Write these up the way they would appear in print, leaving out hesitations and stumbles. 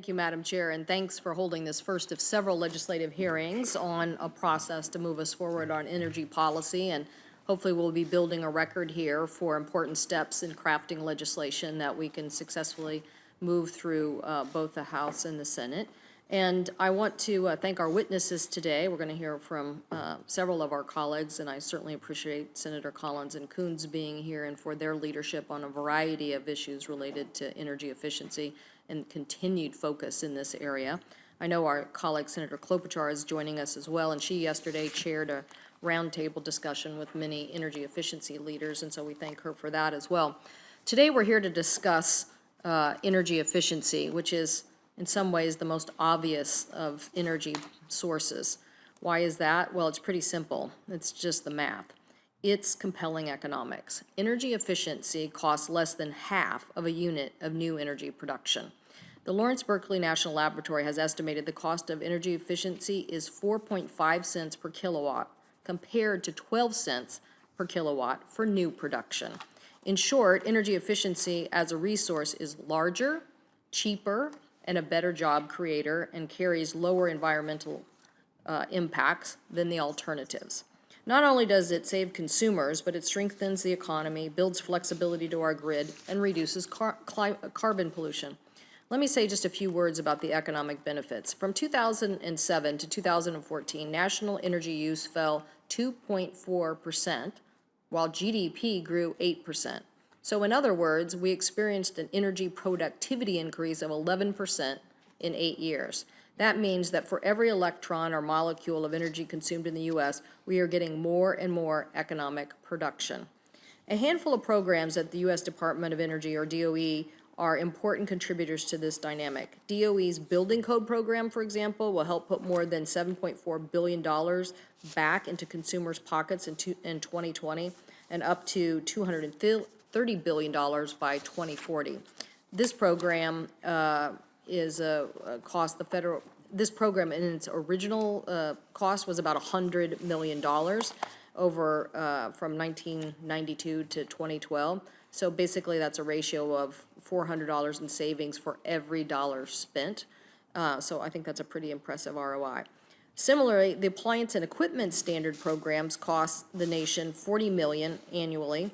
Thank you, Madam Chair, and thanks for holding this first of several legislative hearings on a process to move us forward on energy policy. And hopefully we'll be building a record here for important steps in crafting legislation that we can successfully move through both the House and the Senate. And I want to thank our witnesses today. We're going to hear from several of our colleagues, and I certainly appreciate Senator Collins and Coons being here and for their leadership on a variety of issues related to energy efficiency and continued focus in this area. I know our colleague Senator Klobuchar is joining us as well, and she yesterday chaired a roundtable discussion with many energy efficiency leaders, and so we thank her for that as well. Today we're here to discuss energy efficiency, which is in some ways the most obvious of energy sources. Why is that? Well, it's pretty simple. It's just the math. It's compelling economics. Energy efficiency costs less than half of a unit of new energy production. The Lawrence Berkeley National Laboratory has estimated the cost of energy efficiency is 4.5 cents per kilowatt compared to 12 cents per kilowatt for new production. In short, energy efficiency as a resource is larger, cheaper, and a better job creator and carries lower environmental impacts than the alternatives. Not only does it save consumers, but it strengthens the economy, builds flexibility to our grid, and reduces carbon pollution. Let me say just a few words about the economic benefits. From 2007 to 2014, national energy use fell 2.4%, while GDP grew 8%. So in other words, we experienced an energy productivity increase of 11% in 8 years. That means that for every electron or molecule of energy consumed in the U.S., we are getting more and more economic production. A handful of programs at the U.S. Department of Energy, or DOE, are important contributors to this dynamic. DOE's Building Code program, for example, will help put more than $7.4 billion back into consumers' pockets in 2020 and up to $230 billion by 2040. This program is a cost the federal. This program in its original cost was about $100 million over from 1992 to 2012. So basically that's a ratio of $400 in savings for every dollar spent. So I think that's a pretty impressive ROI. Similarly, the appliance and equipment standard programs cost the nation $40 million annually,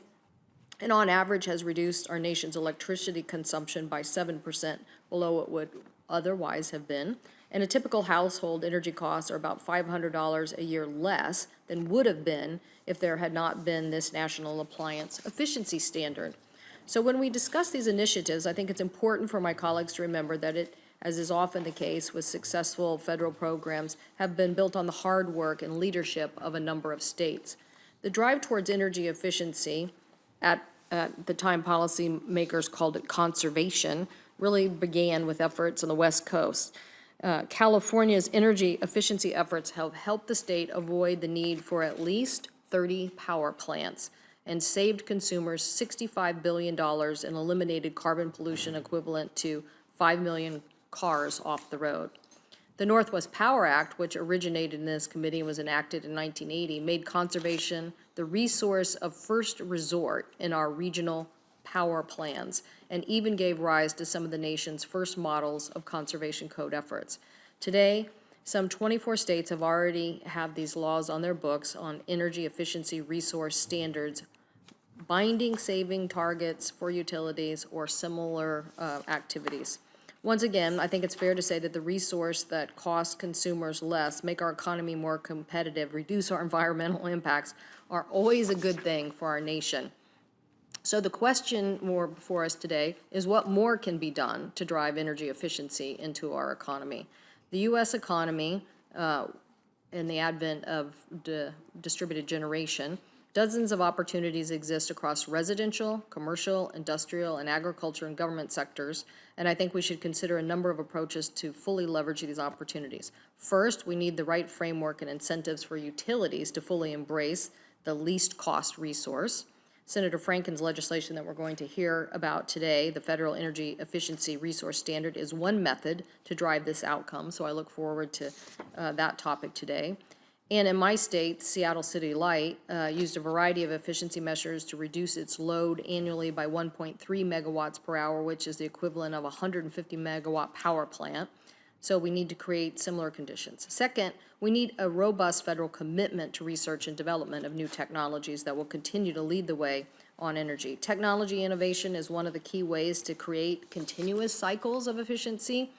and on average has reduced our nation's electricity consumption by 7% below what would otherwise have been. And a typical household energy costs are about $500 a year less than would have been if there had not been this national appliance efficiency standard. So when we discuss these initiatives, I think it's important for my colleagues to remember that it, as is often the case with successful federal programs, have been built on the hard work and leadership of a number of states. The drive towards energy efficiency, at the time policymakers called it conservation, really began with efforts on the West Coast. California's energy efficiency efforts have helped the state avoid the need for at least 30 power plants and saved consumers $65 billion and eliminated carbon pollution equivalent to 5 million cars off the road. The Northwest Power Act, which originated in this committee and was enacted in 1980, made conservation the resource of first resort in our regional power plans, and even gave rise to some of the nation's first models of conservation code efforts. Today, some 24 states have already have these laws on their books on energy efficiency resource standards, binding saving targets for utilities or similar activities. Once again, I think it's fair to say that the resource that costs consumers less, make our economy more competitive, reduce our environmental impacts, are always a good thing for our nation. So the question more before us today is what more can be done to drive energy efficiency into our economy. The U.S. economy, in the advent of distributed generation, dozens of opportunities exist across residential, commercial, industrial, and agriculture and government sectors, and I think we should consider a number of approaches to fully leverage these opportunities. First, we need the right framework and incentives for utilities to fully embrace the least cost resource. Senator Franken's legislation that we're going to hear about today, the Federal Energy Efficiency Resource Standard, is one method to drive this outcome, so I look forward to that topic today. And in my state, Seattle City Light used a variety of efficiency measures to reduce its load annually by 1.3 megawatts per hour, which is the equivalent of a 150 megawatt power plant. So we need to create similar conditions. Second, we need a robust federal commitment to research and development of new technologies that will continue to lead the way on energy. Technology innovation is one of the key ways to create continuous cycles of efficiency.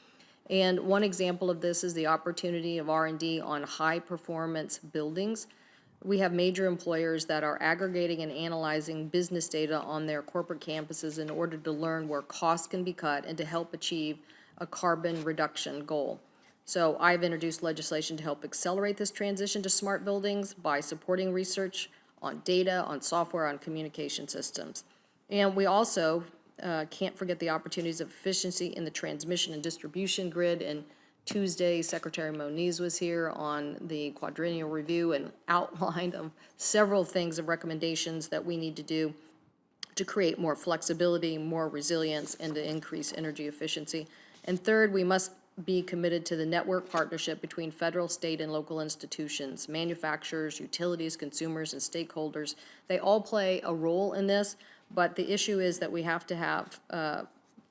And one example of this is the opportunity of R&D on high-performance buildings. We have major employers that are aggregating and analyzing business data on their corporate campuses in order to learn where costs can be cut and to help achieve a carbon reduction goal. So I've introduced legislation to help accelerate this transition to smart buildings by supporting research on data, on software, on communication systems. And we also can't forget the opportunities of efficiency in the transmission and distribution grid. And Tuesday, Secretary Moniz was here on the quadrennial review and outlined several things of recommendations that we need to do to create more flexibility, more resilience, and to increase energy efficiency. And third, we must be committed to the network partnership between federal, state, and local institutions, manufacturers, utilities, consumers, and stakeholders. They all play a role in this, but the issue is that we have to have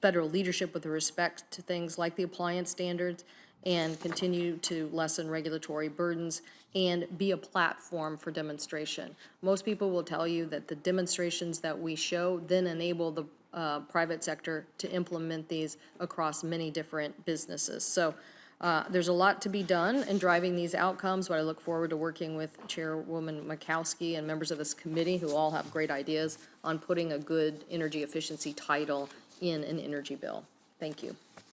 federal leadership with respect to things like the appliance standards and continue to lessen regulatory burdens and be a platform for demonstration. Most people will tell you that the demonstrations that we show then enable the private sector to implement these across many different businesses. So there's a lot to be done in driving these outcomes, but I look forward to working with Chairwoman Makowski and members of this committee who all have great ideas on putting a good energy efficiency title in an energy bill. Thank you.